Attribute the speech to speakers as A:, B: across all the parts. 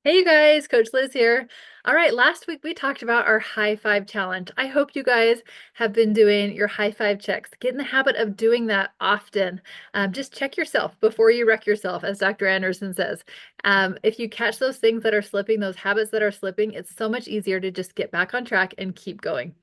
A: Hey you guys, Coach Liz here. All right, last week we talked about our high five challenge. I hope you guys have been doing your high five checks. Get in the habit of doing that often. Just check yourself before you wreck yourself, as Dr. Anderson says. If you catch those things that are slipping, those habits that are slipping, it's so much easier to just get back on track and keep going.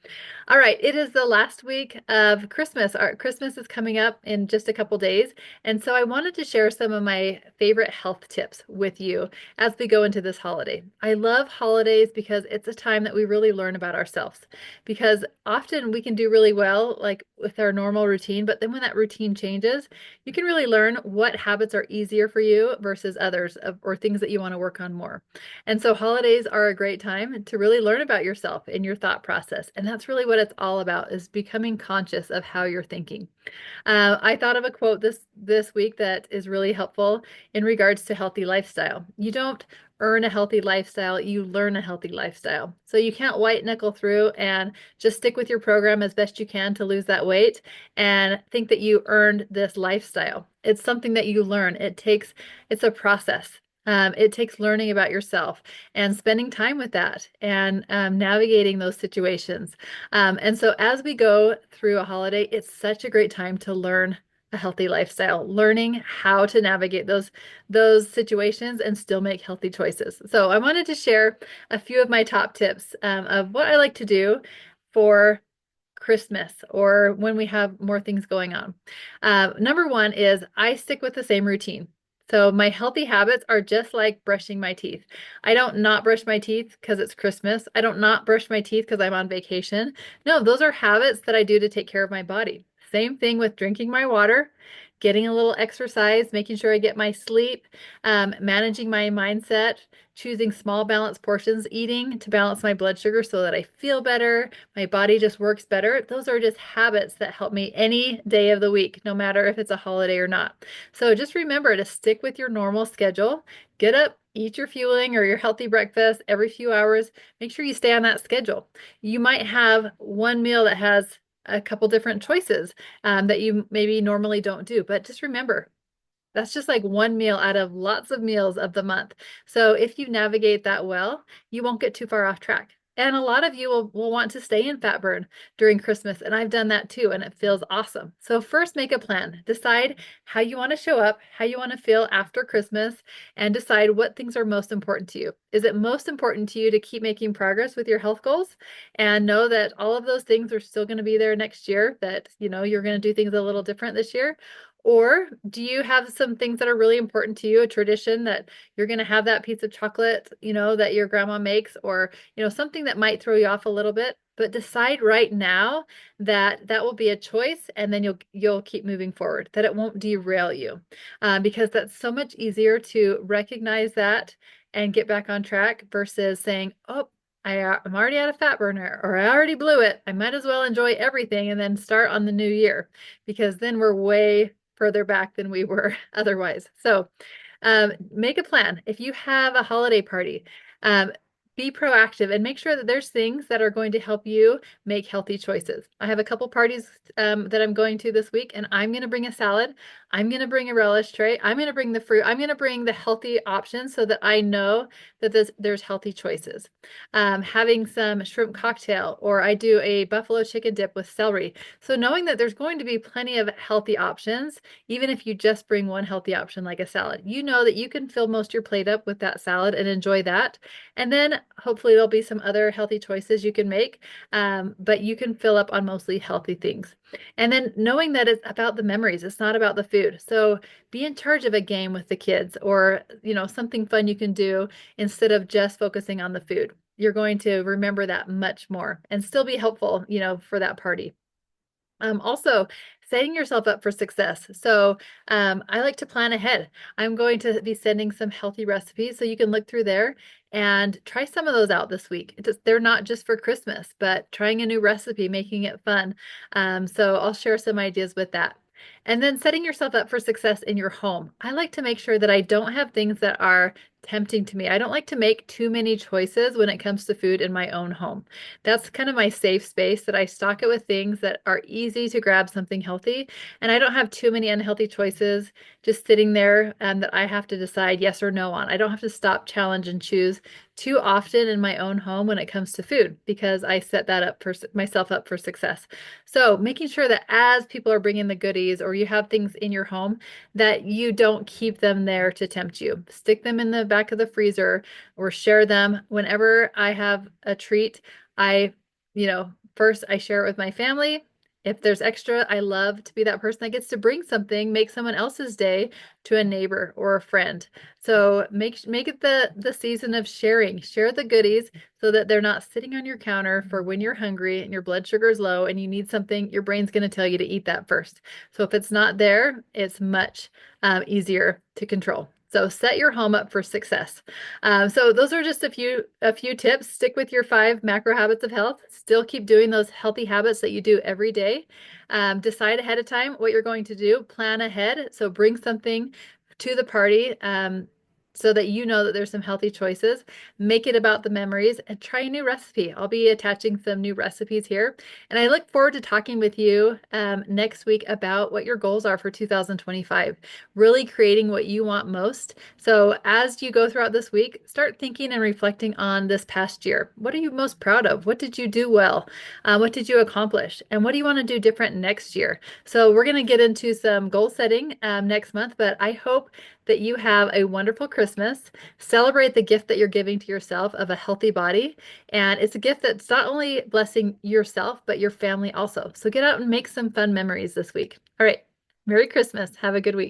A: All right, it is the last week of Christmas. Our Christmas is coming up in just a couple days, and so I wanted to share some of my favorite health tips with you as we go into this holiday. I love holidays because it's a time that we really learn about ourselves. Because often we can do really well, like with our normal routine, but then when that routine changes, you can really learn what habits are easier for you versus others, or things that you want to work on more. And so holidays are a great time to really learn about yourself and your thought process. And that's really what it's all about, is becoming conscious of how you're thinking. I thought of a quote this week that is really helpful in regards to healthy lifestyle. You don't earn a healthy lifestyle, you learn a healthy lifestyle. So you can't white knuckle through and just stick with your program as best you can to lose that weight and think that you earned this lifestyle. It's something that you learn. It's a process. It takes learning about yourself and spending time with that and navigating those situations. And so as we go through a holiday, it's such a great time to learn a healthy lifestyle, learning how to navigate those situations and still make healthy choices. So I wanted to share a few of my top tips of what I like to do for Christmas or when we have more things going on. Number one is I stick with the same routine. So my healthy habits are just like brushing my teeth. I don't not brush my teeth because it's Christmas. I don't not brush my teeth because I'm on vacation. No, those are habits that I do to take care of my body. Same thing with drinking my water, getting a little exercise, making sure I get my sleep, managing my mindset, choosing small balanced portions, eating to balance my blood sugar so that I feel better, my body just works better. Those are just habits that help me any day of the week, no matter if it's a holiday or not. So just remember to stick with your normal schedule. Get up, eat your fueling or your healthy breakfast every few hours. Make sure you stay on that schedule. You might have one meal that has a couple different choices that you maybe normally don't do, but just remember, that's just like one meal out of lots of meals of the month. So if you navigate that well, you won't get too far off track. And a lot of you will want to stay in fat burn during Christmas. And I've done that too, and it feels awesome. So first make a plan. Decide how you want to show up, how you want to feel after Christmas, and decide what things are most important to you. Is it most important to you to keep making progress with your health goals and know that all of those things are still going to be there next year, that you're going to do things a little different this year? Or do you have some things that are really important to you, a tradition that you're going to have that piece of chocolate, that your grandma makes, or, something that might throw you off a little bit, but decide right now that that will be a choice and then you'll keep moving forward, that it won't derail you. Because that's so much easier to recognize that and get back on track versus saying, oh, I'm already at a fat burner or I already blew it. I might as well enjoy everything and then start on the new year because then we're way further back than we were otherwise. So make a plan. If you have a holiday party, be proactive and make sure that there's things that are going to help you make healthy choices. I have a couple parties that I'm going to this week, and I'm going to bring a salad. I'm going to bring a relish tray. I'm going to bring the fruit. I'm going to bring the healthy options so that I know that there's healthy choices. Having some shrimp cocktail, or I do a buffalo chicken dip with celery. So knowing that there's going to be plenty of healthy options, even if you just bring one healthy option like a salad, you know that you can fill most of your plate up with that salad and enjoy that. And then hopefully there'll be some other healthy choices you can make, but you can fill up on mostly healthy things. And then knowing that it's about the memories, it's not about the food. So be in charge of a game with the kids, or, something fun you can do instead of just focusing on the food. You're going to remember that much more and still be helpful, for that party. Also, setting yourself up for success. So I like to plan ahead. I'm going to be sending some healthy recipes so you can look through there and try some of those out this week. They're not just for Christmas, but trying a new recipe, making it fun. So I'll share some ideas with that. And then setting yourself up for success in your home. I like to make sure that I don't have things that are tempting to me. I don't like to make too many choices when it comes to food in my own home. That's kind of my safe space that I stock it with things that are easy to grab something healthy. And I don't have too many unhealthy choices just sitting there that I have to decide yes or no on. I don't have to stop, challenge, and choose too often in my own home when it comes to food because I set that up for myself up for success. So making sure that as people are bringing the goodies or you have things in your home, that you don't keep them there to tempt you. Stick them in the back of the freezer or share them. Whenever I have a treat, I, first I share it with my family. If there's extra, I love to be that person that gets to bring something, make someone else's day to a neighbor or a friend. So make it the season of sharing. Share the goodies so that they're not sitting on your counter for when you're hungry and your blood sugar is low and you need something, your brain's going to tell you to eat that first. So if it's not there, it's much easier to control. So set your home up for success. So those are just a few tips. Stick with your 5 macro habits of health. Still keep doing those healthy habits that you do every day. Decide ahead of time what you're going to do. Plan ahead. So bring something to the party so that you know that there's some healthy choices. Make it about the memories and try a new recipe. I'll be attaching some new recipes here. And I look forward to talking with you next week about what your goals are for 2025, really creating what you want most. So as you go throughout this week, start thinking and reflecting on this past year. What are you most proud of? What did you do well? What did you accomplish? And what do you want to do different next year? So we're going to get into some goal setting next month, but I hope that you have a wonderful Christmas. Celebrate the gift that you're giving to yourself of a healthy body. And it's a gift that's not only blessing yourself, but your family also. So get out and make some fun memories this week. All right. Merry Christmas. Have a good week.